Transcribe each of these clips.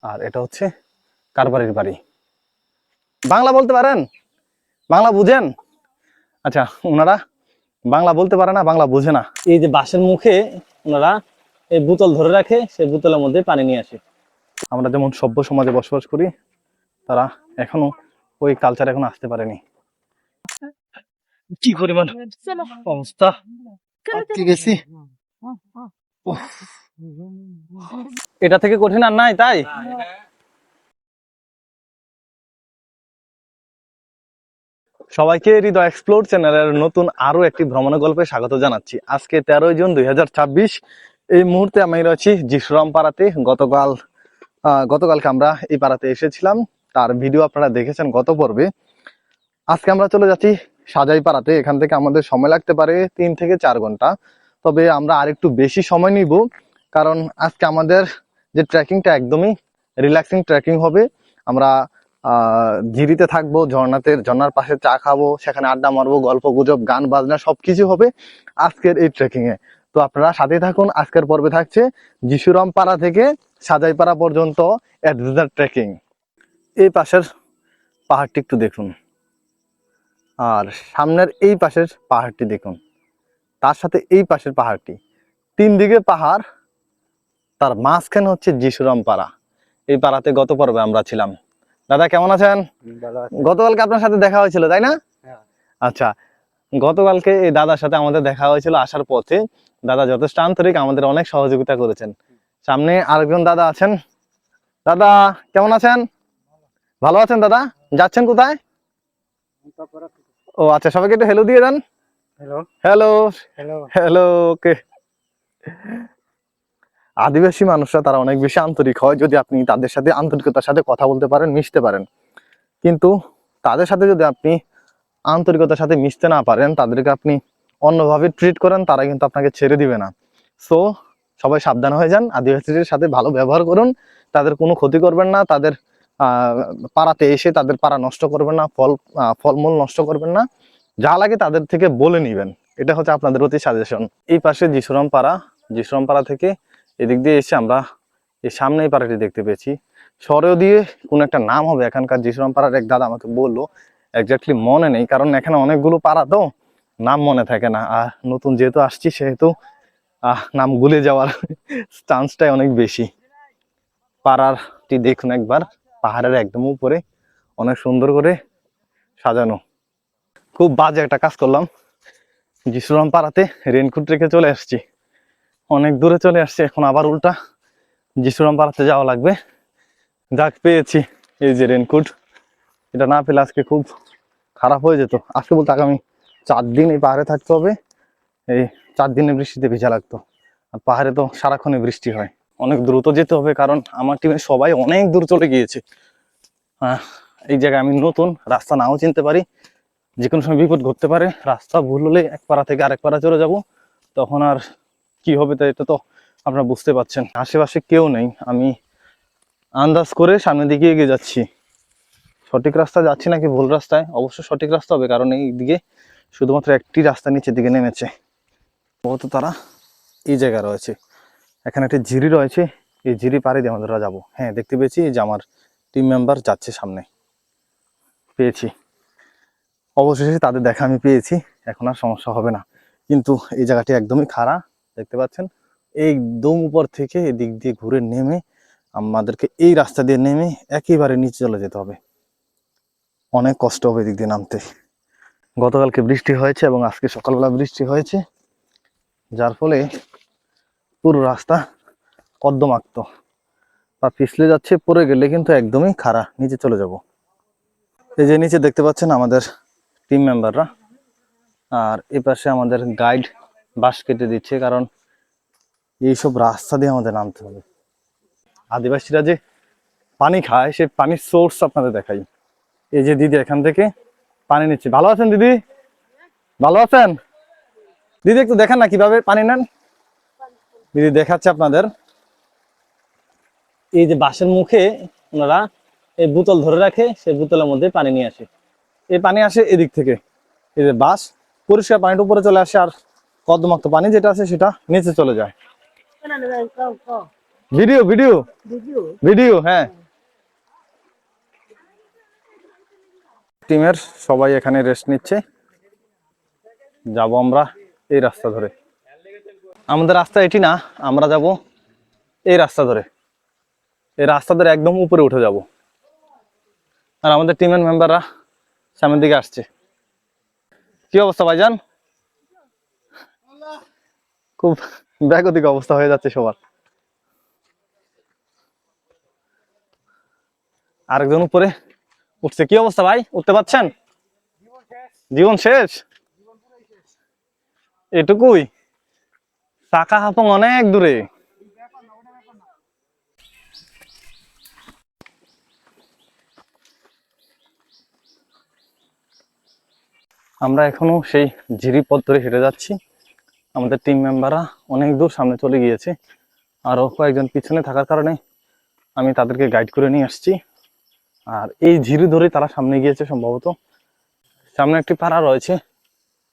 আর এটা হচ্ছে কারবারির বাড়ি। বাংলা বলতে পারেন? বাংলা বুঝেন? আচ্ছা, ওনারা বাংলা বলতে পারে না, বাংলা বুঝে না। এই যে বাঁশের মুখে ওনারা এই বোতল ধরে রাখে, সেই বোতলের মধ্যে পানি নিয়ে আসে। আমরা যেমন সভ্য সমাজে বসবাস করি, তারা এখনো ওই কালচার এখনো আসতে পারেনি। কি পরিমাণ অবস্থা, আটকে গেছি। এটা থেকে কঠিন আর নাই, তাই সবাইকে হৃদয় এক্সপ্লোর চ্যানেলের নতুন আরো একটি ভ্রমণের গল্পে স্বাগত জানাচ্ছি। আজকে 13 জুন 2026। এই মুহূর্তে আমি রয়েছি যিশুরাম পাড়াতে। গতকালকে আমরা এই পাড়াতে এসেছিলাম, তার ভিডিও আপনারা দেখেছেন গত পর্বে। আজকে আমরা চলে যাচ্ছি সাজাই পাড়াতে। এখান থেকে আমাদের সময় লাগতে পারে 3 থেকে 4 ঘন্টা, তবে আমরা আরেকটু বেশি সময় নিব, কারণ আজকে আমাদের যে ট্রেকিংটা একদমই রিল্যাক্সিং ট্রেকিং হবে। আমরা ঝিরিতে থাকবো, ঝর্ণার পাশে চা খাবো, সেখানে আড্ডা মারবো, গল্প গুজব, গান বাজনা সবকিছু হবে আজকের এই ট্রেকিং এ। তো আপনারা সাথে থাকুন। আজকের পর্বে থাকছে যিশুরাম পাড়া থেকে সাজাইপাড়া পর্যন্ত অ্যাডভেঞ্চার ট্রেকিং। এই পাশের পাহাড়টি একটু দেখুন, আর সামনের এই পাশের পাহাড়টি দেখুন, তার সাথে এই পাশের পাহাড়টি, 3 দিকে পাহাড়, তার মাঝখানে হচ্ছে যিশুরাম পাড়া। এই পাড়াতে গত পর্বে আমরা ছিলাম। দাদা কেমন আছেন? গতকালকে আপনার সাথে দেখা হয়েছিল, তাই না? আচ্ছা, গতকালকে এই দাদার সাথে আমাদের দেখা হয়েছিল আসার পথে। দাদা যথেষ্ট আন্তরিক, আমাদের অনেক সহযোগিতা করেছেন। সামনে আরেকজন দাদা আছেন। দাদা কেমন আছেন? ভালো আছেন দাদা? যাচ্ছেন কোথায়? ও আচ্ছা, সবাইকে একটু হ্যালো দিয়ে দেন। Hello hello hello. ওকে, আদিবাসী মানুষরা তারা অনেক বেশি আন্তরিক হয় যদি আপনি তাদের সাথে আন্তরিকতার সাথে কথা বলতে পারেন, মিশতে পারেন। কিন্তু তাদের সাথে যদি আপনি আন্তরিকতার সাথে মিশতে না পারেন, তাদেরকে আপনি অন্যভাবে ট্রিট করেন, তারা কিন্তু আপনাকে ছেড়ে দিবে না। সো সবাই সাবধান হয়ে যান, আদিবাসীদের সাথে ভালো ব্যবহার করুন, তাদের কোনো ক্ষতি করবেন না, তাদের পাড়াতে এসে তাদের পাড়া নষ্ট করবেন না, ফলমূল নষ্ট করবেন না, যা লাগে তাদের থেকে বলে নিবেন। এটা হচ্ছে আপনাদের প্রতি সাজেশন। এই পাশে যিশুরাম পাড়া থেকে এদিক দিয়ে এসে আমরা এই সামনে এই পাড়াটি দেখতে পেয়েছি। সরেও দিয়ে কোন একটা নাম হবে এখানকার, যিশুরাম পাড়ার এক দাদা আমাকে বললো, এক্স্যাক্টলি মনে নেই, কারণ এখানে অনেকগুলো পাড়া তো নাম মনে থাকে না। আর নতুন যেহেতু আসছি সেহেতু নাম ভুলে যাওয়ার চান্সটাই অনেক বেশি। পাড়ারটি দেখুন একবার, পাহাড়ের একদম উপরে, অনেক সুন্দর করে সাজানো। খুব বাজে একটা কাজ করলাম, যিশুরাম পাড়াতে রেনকোট রেখে চলে আসছি, অনেক দূরে চলে আসছি, এখন আবার উল্টা যিশুরাম পাড়াতে যাওয়া লাগবে। যাক পেয়েছি, এই যে রেনকোট। এটা না পেলে আজকে খুব খারাপ হয়ে যেত। আজকে বলতে আগামী 4 দিন এই পাহাড়ে থাকতে হবে। এই 4 দিনে বৃষ্টিতে ভিজা লাগতো, আর পাহাড়ে তো সারাক্ষণই বৃষ্টি হয়। অনেক দ্রুত যেতে হবে, কারণ আমার টিমের সবাই অনেক দূর চলে গিয়েছে। এই জায়গায় আমি নতুন, রাস্তা নাও চিনতে পারি, যে কোনো সময় বিপদ ঘটতে পারে। রাস্তা ভুল হলে এক পাড়া থেকে আরেক পাড়া চলে যাব, তখন আর কি হবে তা এটা তো আপনারা বুঝতে পারছেন। আশেপাশে কেউ নেই, আমি আন্দাজ করে সামনের দিকে এগিয়ে যাচ্ছি। সঠিক রাস্তা যাচ্ছি নাকি ভুল রাস্তায়? অবশ্য সঠিক রাস্তা হবে, কারণ এই দিকে শুধুমাত্র একটি রাস্তা নিচের দিকে নেমেছে। বহুত তারা এই জায়গা রয়েছে, এখানে একটি ঝিরি রয়েছে, এই ঝিরি পাড়ে দিয়ে আমাদের যাবো। হ্যাঁ, দেখতে পেয়েছি যে আমার টিম মেম্বার যাচ্ছে সামনে, পেয়েছি অবশেষে তাদের দেখা আমি পেয়েছি। এখন আর সমস্যা হবে না। কিন্তু এই জায়গাটি একদমই খাড়া, দেখতে পাচ্ছেন। একদম উপর থেকে এদিক দিয়ে ঘুরে নেমে আমাদেরকে এই রাস্তা দিয়ে নেমে একেবারে নিচে চলে যেতে হবে, অনেক কষ্ট হবে এদিক দিয়ে নামতে। গতকালকে বৃষ্টি হয়েছে এবং আজকে সকালবেলা বৃষ্টি হয়েছে, যার ফলে পুরো রাস্তা কর্দমাক্ত, বা পিছলে যাচ্ছে, পড়ে গেলে কিন্তু একদমই খাড়া, নিচে চলে যাব। এই যে নিচে দেখতে পাচ্ছেন আমাদের টিম মেম্বাররা, আর এই পাশে আমাদের গাইড বাঁশ কেটে দিচ্ছে, কারণ এইসব রাস্তা দিয়ে আমাদের নামতে হবে। আদিবাসীরা যে পানি খায়, সেই পানির সোর্স আপনাদের দেখাই। এই যে দিদি এখান থেকে পানি নিচ্ছে। ভালো আছেন দিদি? ভালো আছেন দিদি? একটু দেখান না কিভাবে পানি নেন। দিদি দেখাচ্ছে আপনাদের। এই যে বাঁশের মুখে ওনারা এই বোতল ধরে রাখে, সেই বোতলের মধ্যে পানি নিয়ে আসে। এই পানি আসে এদিক থেকে, এই যে বাঁশ, পরিষ্কার পানিটা উপরে চলে আসে, আর কর্দমাক্ত পানি যেটা আছে সেটা নিচে চলে যায়। ভিডিও ভিডিও ভিডিও, হ্যাঁ। টিমের সবাই এখানে রেস্ট নিচ্ছে, যাব আমরা এই রাস্তা ধরে। আমাদের রাস্তা এটি না, আমরা যাব এই রাস্তা ধরে, এই রাস্তা ধরে একদম উপরে উঠে যাব। আর আমাদের টিমের মেম্বাররা সামনের দিকে আসছে। কি অবস্থা ভাইজান? খুব ব্যাগতিক অবস্থা হয়ে যাচ্ছে সবার। আরেকজন উপরে উঠছে। কি অবস্থা ভাই, উঠতে পারছেন? জীবন শেষ, এটুকুই? চাকা হাপং অনেক দূরে। আমরা এখনো সেই ঝিরি পথ ধরে হেঁটে যাচ্ছি। আমাদের টিম মেম্বাররা অনেক দূর সামনে চলে গিয়েছে, আরো কয়েকজন পিছনে থাকার কারণে আমি তাদেরকে গাইড করে নিয়ে আসছি। আর এই ঝিরি ধরে তারা সামনে গিয়েছে সম্ভবত। সামনে একটি পাড়া রয়েছে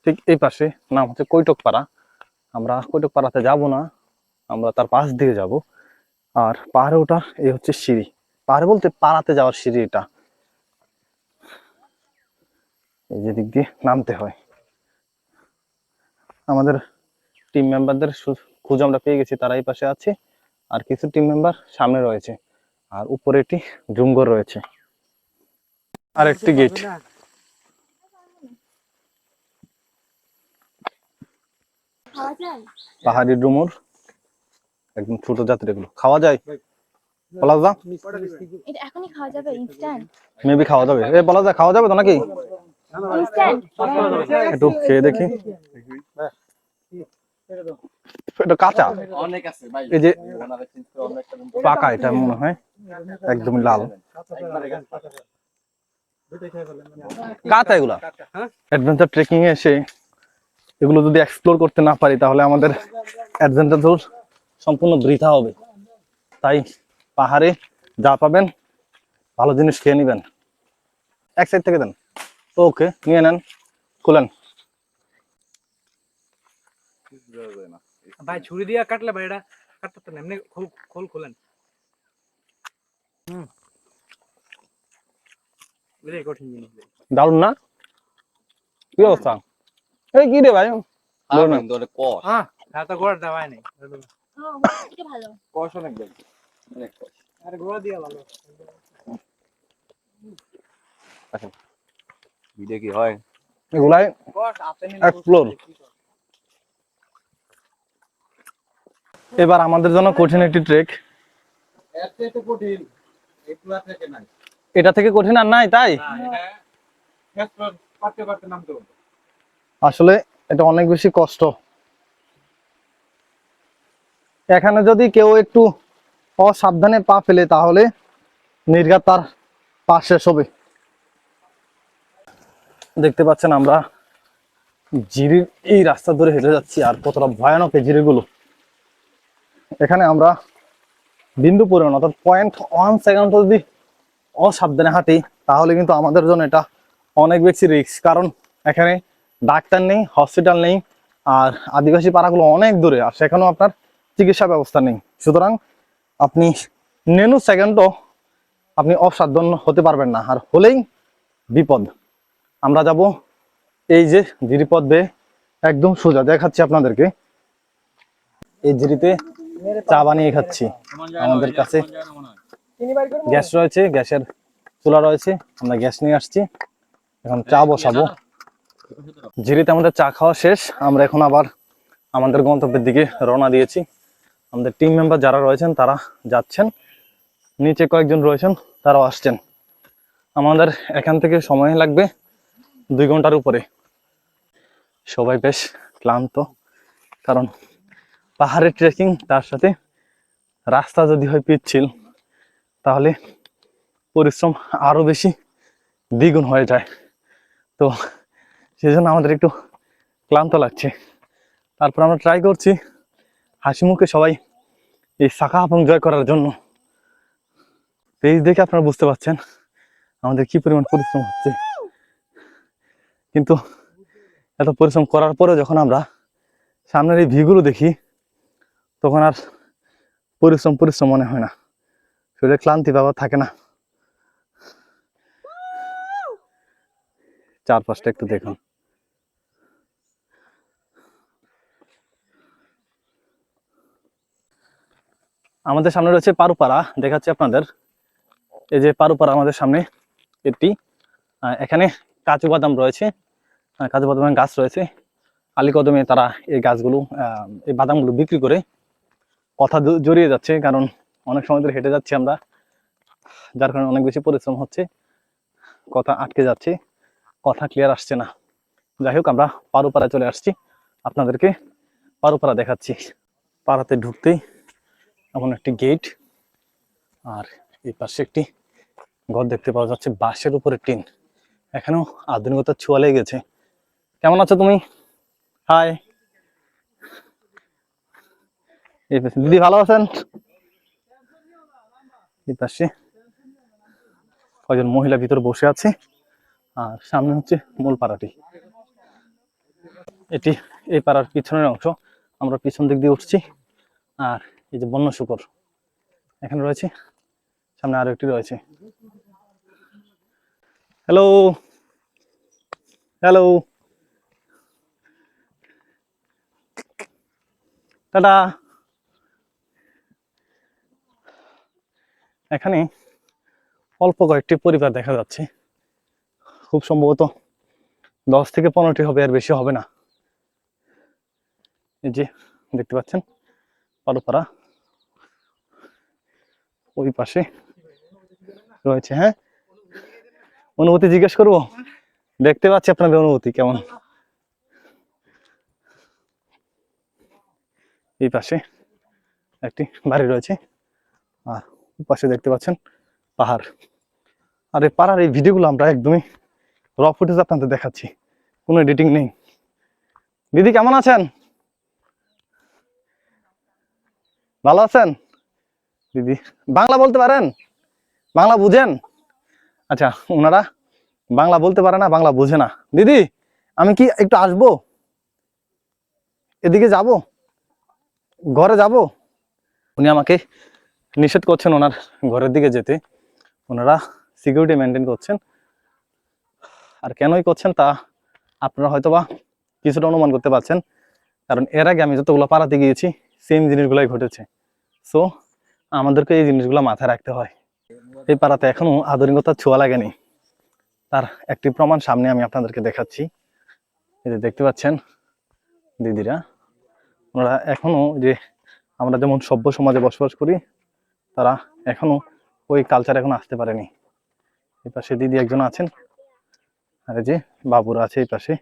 ঠিক এই পাশে, নাম হচ্ছে কৈটক পাড়া। আমরা কৈটক পাড়াতে যাব না, আমরা তার পাশ দিয়ে যাব। আর পাহাড়ে ওঠার এই হচ্ছে সিঁড়ি, পাহাড়ে বলতে পাড়াতে যাওয়ার সিঁড়ি এটা। এই যে দিক দিয়ে নামতে হয়। আমাদের টিম মেম্বারদের খোঁজ আমরা পেয়ে গেছি, তারা এই পাশে আছে। আর কিছু টিম মেম্বার সামনে রয়েছে, আর উপরে একটি জুমঘর রয়েছে আর একটি গেট। পাহাড়ি ডুমুর, একদম ছোট জাতের, এগুলো খাওয়া যায়। পলাশদা, এটা এখনই খাওয়া যাবে ইনস্ট্যান্ট? মেবি খাওয়া যাবে। এ পলাশদা, খাওয়া যাবে তো নাকি? ইনস্ট্যান্ট একটু খেয়ে দেখি। এটা কাঁচা, এই যে পাকা, এটা মনে হয় একদমই লাল কাঁচা। এগুলা অ্যাডভেঞ্চার ট্রেকিং এ এসে এগুলো যদি এক্সপ্লোর করতে না পারি তাহলে আমাদের অ্যাডভেঞ্চার সম্পূর্ণ বৃথা হবে। তাই পাহাড়ে যা পাবেন ভালো জিনিস খেয়ে নেবেন। এক সাইড থেকে দেন, ওকে নিয়ে নেন, খুলেন। ভাই ছুরি দিয়ে কাটলে ভাই এটা কাটতে না, এমনি খোল খোল খোলেন। এটাই কঠিন জিনিস। দারুন না? কি অবস্থা? এই কি রে ভাই, হ্যাঁ তো গোড়া দেওয়াই নেই। এটা ভালো। কষ অনেক দেন, অনেক কষ। আর গোড়া দিয়া ভালো। ভিডিও কি হয় এগুলাই কষ আপনি এক্সপ্লোর। এবার আমাদের জন্য কঠিন একটি ট্রেক। এর থেকে কঠিন এগুলা থেকে নাই, এটা থেকে কঠিন আর নাই, তাই এটা পারতে পারতে নামতে হবে। আসলে এটা অনেক বেশি কষ্ট। এখানে যদি কেউ একটু অসাবধানে পা ফেলে তাহলে নির্ঘাত তার পা শেষ হবে। দেখতে পাচ্ছেন আমরা জিরির এই রাস্তা ধরে হেঁটে যাচ্ছি, আর কতটা ভয়ানক এই জিরিগুলো। এখানে আমরা বিন্দু পরিমাণ অর্থাৎ 0.1 সেকেন্ড যদি অসাবধানে হাঁটি তাহলে কিন্তু আমাদের জন্য এটা অনেক বেশি রিস্ক। কারণ এখানে ডাক্তার নেই, হসপিটাল নেই, আর আদিবাসী পাড়াগুলো অনেক দূরে, আর সেখানেও আপনার চিকিৎসা ব্যবস্থা নেই। সুতরাং আপনি নেনু সেকেন্ডও আপনি অসাবধান হতে পারবেন না, আর হলেই বিপদ। আমরা যাব এই যে জিরিপথ বেয়ে একদম সোজা, দেখাচ্ছি আপনাদেরকে। এই জিরিতে চা বানিয়ে খাচ্ছি। আমাদের কাছে গ্যাস রয়েছে, গ্যাসের চুলা রয়েছে, আমরা গ্যাস নিয়ে আসছি, এখন চা বসাবো। জিরিতে আমাদের চা খাওয়া শেষ, আমরা এখন আবার আমাদের গন্তব্যের দিকে রওনা দিয়েছি। আমাদের টিম মেম্বার যারা রয়েছেন তারা যাচ্ছেন, নিচে কয়েকজন রয়েছেন তারাও আসছেন। আমাদের এখান থেকে সময় লাগবে 2 ঘন্টার উপরে। সবাই বেশ ক্লান্ত, কারণ পাহাড়ের ট্রেকিং, তার সাথে রাস্তা যদি হয় পিচ্ছিল তাহলে পরিশ্রম আরো বেশি দ্বিগুণ হয়ে যায়। তো সেজন্য আমাদের একটু ক্লান্ত লাগছে। তারপর আমরা ট্রাই করছি হাসি মুখে সবাই এই শাখা এবং জয় করার জন্য। পেজ দেখে আপনারা বুঝতে পারছেন আমাদের কি পরিমাণ পরিশ্রম হচ্ছে। কিন্তু এত পরিশ্রম করার পরে যখন আমরা সামনের এই ভিউগুলো দেখি তখন আর পরিশ্রম মনে হয় না, শরীরে ক্লান্তি ভাব থাকে না। চারপাশটা একটু দেখুন। আমাদের সামনে রয়েছে পারুপাড়া, দেখাচ্ছি আপনাদের। এই যে পারুপাড়া আমাদের সামনে একটি, এখানে কাজু বাদাম রয়েছে, কাজু বাদামের গাছ রয়েছে। আলীকদমে তারা এই গাছগুলো, এই বাদামগুলো বিক্রি করে কথা জড়িয়ে যাচ্ছে, কারণ অনেক সময় ধরে হেঁটে যাচ্ছি আমরা, যার কারণে অনেক বেশি পরিশ্রম হচ্ছে, কথা আটকে যাচ্ছে, কথা ক্লিয়ার আসছে না। যাই হোক, আমরা পারুপাড়ায় চলে আসছি, আপনাদেরকে পারুপাড়া দেখাচ্ছি। পাড়াতে ঢুকতেই এমন একটি গেট, আর এই পাশে একটি ঘর দেখতে পাওয়া যাচ্ছে, বাঁশের উপরে টিন। এখানেও আধুনিকতার ছোঁয়া লেগে গেছে। কেমন আছো তুমি? হাই। এই পাশে দিদি ভালো আছেন? এই পাশে কয়েকজন মহিলা ভিতরে বসে আছে, আর সামনে হচ্ছে মূল পাড়াটি। এটি এই পাড়ার পিছনের অংশ, আমরা পিছন দিক দিয়ে উঠছি। আর এই যে বন্য শুকর এখানে রয়েছে, সামনে আরো একটি রয়েছে। Hello hello, tata. এখানে অল্প কয়েকটি পরিবার দেখা যাচ্ছে, খুব সম্ভবত 10 থেকে 15টি হবে, আর বেশি হবে না। এই যে দেখতে পাচ্ছেন পারুপাড়া, ওই পাশে রয়েছে। হ্যাঁ, অনুভূতি জিজ্ঞেস করবো? দেখতে পাচ্ছি আপনাদের অনুভূতি কেমন। এই পাশে একটি বাড়ি রয়েছে, আর পাশে দেখতে পাচ্ছেন পাহাড়। আর এই পাহাড়ের এই ভিডিওগুলো আমরা একদমই র ফুটেজ আপনাদের দেখাচ্ছি, কোনো এডিটিং নেই। দিদি কেমন আছেন? ভালো আছেন? দিদি বাংলা বলতে পারেন? বাংলা বুঝেন? আচ্ছা, ওনারা বাংলা বলতে পারে না, বাংলা বুঝে না। দিদি আমি কি একটু আসবো, এদিকে যাব, ঘরে যাব? উনি আমাকে নিষেধ করছেন ওনার ঘরের দিকে যেতে, ওনারা সিকিউরিটি মেনটেন করছেন। আর কেনই করছেন তা আপনারা হয়তোবা কিছুটা অনুমান করতে পারছেন, কারণ এর আগে আমি যতগুলো পাড়াতে গিয়েছি সেম জিনিসগুলোই ঘটেছে। সো আমাদেরকে এই জিনিসগুলো মাথায় রাখতে হয়। এই পাড়াতে এখনো আধুনিকতার ছোঁয়া লাগেনি, তার একটি প্রমাণ সামনে আমি আপনাদেরকে দেখাচ্ছি। এই যে দেখতে পাচ্ছেন দিদিরা, ওনারা এখনো, যে আমরা যেমন সভ্য সমাজে বসবাস করি, তারা এখনো ওই কালচার এখন আসতে পারেনি। এই পাশে দিদি একজন আছেন, আর এই যে বাবুরা আছে এই পাশে।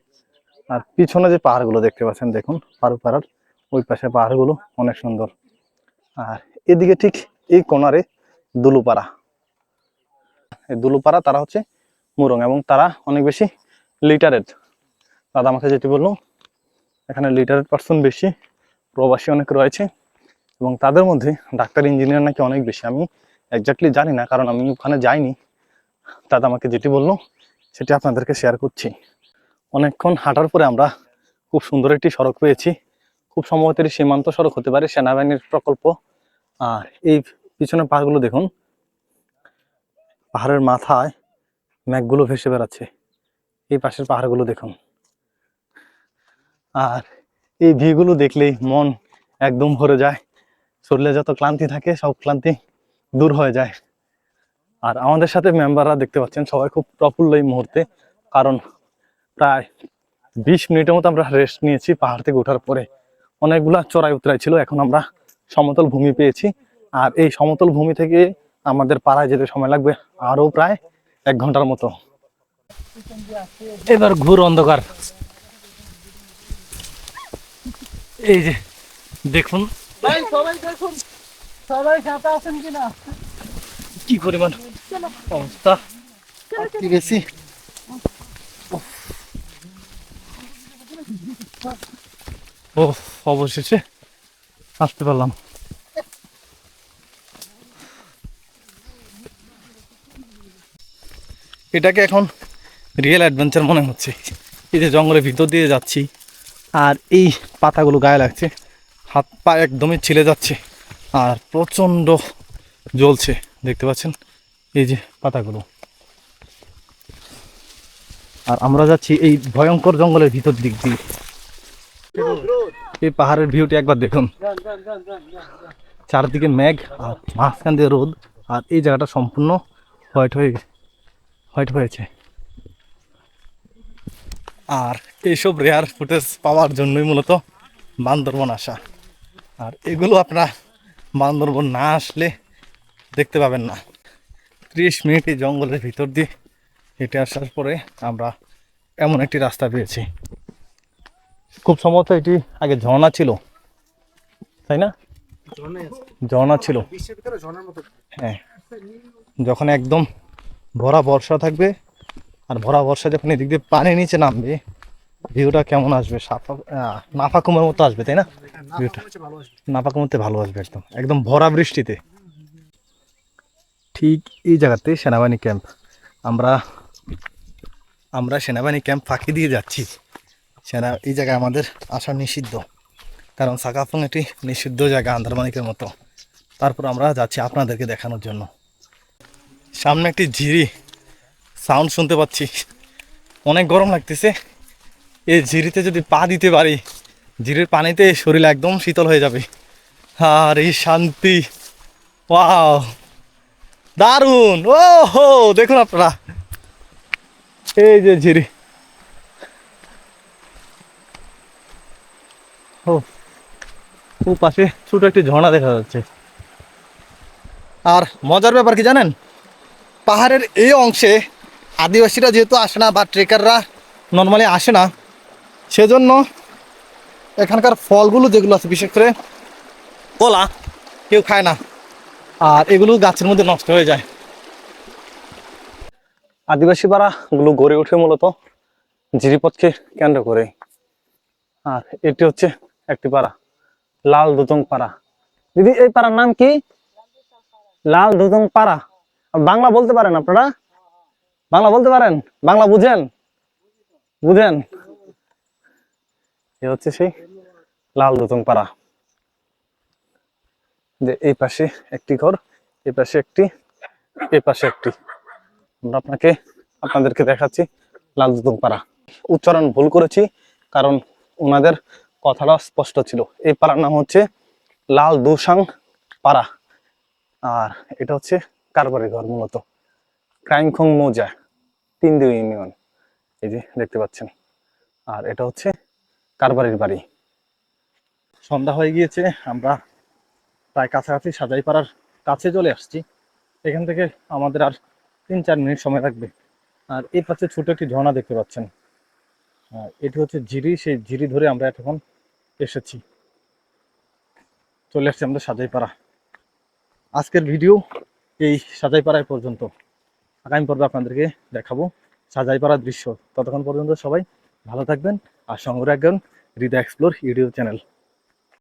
আর পিছনে যে পাহাড়গুলো দেখতে পাচ্ছেন, দেখুন পাড়ার ওই পাশে পাহাড়গুলো অনেক সুন্দর। আর এদিকে ঠিক এই কোনারে দুলুপাড়া, এই দুলুপাড়া তারা হচ্ছে মুরং, এবং তারা অনেক বেশি লিটারেট। দাদা আমাকে যেটি বললো, এখানে লিটারেট পার্সন বেশি, প্রবাসী অনেক রয়েছে, এবং তাদের মধ্যে ডাক্তার ইঞ্জিনিয়ার নাকি অনেক বেশি। আমি এক্স্যাক্টলি জানি না, কারণ আমি ওখানে যাইনি। দাদা আমাকে যেটি বললো সেটি আপনাদেরকে শেয়ার করছি। অনেকক্ষণ হাঁটার পরে আমরা খুব সুন্দর একটি সড়ক পেয়েছি, খুব সম্ভবত এটি সীমান্ত সড়ক হতে পারে, সেনাবাহিনীর প্রকল্প। আর এই পিছনে পাহাড়গুলো দেখুন, পাহাড়ের মাথায় মেঘগুলো ভেসে বেড়াচ্ছে। এই পাশের পাহাড়গুলো দেখুন, আর এই ভিউগুলো দেখলেই মন একদম ভরে যায়, শরীরে যত ক্লান্তি থাকে সব ক্লান্তি দূর হয়ে যায়। আর আমাদের সাথে মেম্বাররা দেখতে পাচ্ছেন সবাই খুব প্রফুল্ল এই মুহূর্তে, কারণ প্রায় 20 মিনিটের মতো আমরা রেস্ট নিয়েছি পাহাড় থেকে ওঠার পরে। অনেকগুলা চড়াই উতরাই ছিল, এখন আমরা সমতল ভূমি পেয়েছি। আর এই সমতল ভূমি থেকে আমাদের পাড়ায় যেতে সময় লাগবে আরো প্রায় 1 ঘন্টার মতো। এবার ঘুর অন্ধকার, এই যে দেখুন সবাই সাথে আছেন কিনা, কি পরিমাণ অবস্থা গেছি। ও অবশেষে আসতে পারলাম। এটাকে এখন রিয়েল অ্যাডভেঞ্চার মনে হচ্ছে। এই যে জঙ্গলের ভিতর দিয়ে যাচ্ছি, আর এই পাতাগুলো গায়ে লাগছে, হাত পা একদমই ছিলে যাচ্ছে, আর প্রচণ্ড জ্বলছে, দেখতে পাচ্ছেন এই যে পাতাগুলো। আর আমরা যাচ্ছি এই ভয়ঙ্কর জঙ্গলের ভিতর দিক দিয়ে। এই পাহাড়ের ভিউটি একবার দেখুন, চারদিকে মেঘ আর মাঝখান দিয়ে রোদ, আর এই জায়গাটা সম্পূর্ণ হোয়াইট হয়েছে। আর এইসব রেয়ার ফুটেজ পাওয়ার জন্যই মূলত বান্দরবন আসা। আর এগুলো আপনারা বান্দরবন না আসলে দেখতে পাবেন না। 30 মিনিট এই জঙ্গলের ভিতর দিয়ে হেঁটে আসার পরে আমরা এমন একটি রাস্তা পেয়েছি। খুব সম্ভবত এটি আগে ঝর্ণা ছিল, তাই না? ঝর্ণা ছিল, হ্যাঁ। যখন একদম ভরা বর্ষা থাকবে, আর ভরা বর্ষা যখন এদিক দিয়ে পানি নিচে নামবে, ভিউটা কেমন আসবে, নাফাকুমের মতো আসবে, তাই না? ভিউটা নাফাকুমতে ভালো আসবে, একদম একদম ভরা বৃষ্টিতে। ঠিক এই জায়গাতে সেনাবাহিনী ক্যাম্প। আমরা সেনাবাহিনী ক্যাম্প ফাঁকি দিয়ে যাচ্ছি। এই জায়গায় আমাদের আসা নিষিদ্ধ, কারণ সাকাফং একটি নিষিদ্ধ জায়গা আন্দারমানিকের মতো। তারপর আমরা যাচ্ছি আপনাদেরকে দেখানোর জন্য। সামনে একটি ঝিরি, সাউন্ড শুনতে পাচ্ছি, অনেক গরম লাগতেছে। এই ঝিরিতে যদি পা দিতে পারি, ঝিরির পানিতে শরীর একদম শীতল হয়ে যাবে। আর এই শান্তি, ওয়াও, দারুণ। ও হো, দেখুন আপনারা, এই যে ঝিরি, ও পাশে ছোট একটি ঝর্ণা দেখা যাচ্ছে। আর মজার ব্যাপার কি জানেন, পাহাড়ের এই অংশে আদিবাসীরা যেহেতু আসে না, বা ট্রেকাররা নর্মালি আসে না, সেজন্য এখানকার ফলগুলো যেগুলো আছে, বিশেষ করে কলা, কেউ খায় না, আর এগুলো গাছের মধ্যে নষ্ট হয়ে যায়। আদিবাসী পাড়াগুলো গড়ে ওঠে মূলত জিরিপথকে কেন্দ্র করে। আর এটি হচ্ছে একটি পাড়া, লাল দুতং পাড়া। দিদি, এই পাড়ার নাম কি? লাল দুতং পাড়া। বাংলা বলতে পারেন আপনারা? বাংলা বলতে পারেন? বাংলা বুঝেন? বুঝেন? এ হচ্ছে সেই লাল দুতং পাড়া। যে এই পাশে একটি ঘর, এই পাশে একটি, এই পাশে একটি। আমরা আপনাদেরকে দেখাচ্ছি লাল দুতং পাড়া। উচ্চারণ ভুল করেছি, কারণ ওনাদের কথাটা স্পষ্ট ছিল। এই পাড়ার নাম হচ্ছে লাল দুসাং পাড়া। আর এটা হচ্ছে কারবারি ঘর, মূলত ক্রাইংখং মৌজা, 3 ইউনিয়ন, এই যে দেখতে পাচ্ছেন। আর এটা হচ্ছে কারবারির বাড়ি। সন্ধ্যা হয়ে গিয়েছে, আমরা প্রায় কাছাকাছি সাজাইপাড়ার কাছে চলে আসছি। এখান থেকে আমাদের আর 3-4 মিনিট সময় লাগবে। আর এই পাশে ছোট একটি ঝর্ণা দেখতে পাচ্ছেন, আর এটি হচ্ছে ঝিরি। সেই ঝিরি ধরে আমরা এখন এসেছি, চলে আসছি আমরা সাজাইপাড়া। আজকের ভিডিও এই সাজাইপাড়ায় পর্যন্ত। আগামী পর্বে আপনাদেরকে দেখাবো সাজাইপাড়ার দৃশ্য। ততক্ষণ পর্যন্ত সবাই ভালো থাকবেন আর সঙ্গে রাখবেন হৃদয় এক্সপ্লোর ইউটিউব চ্যানেল।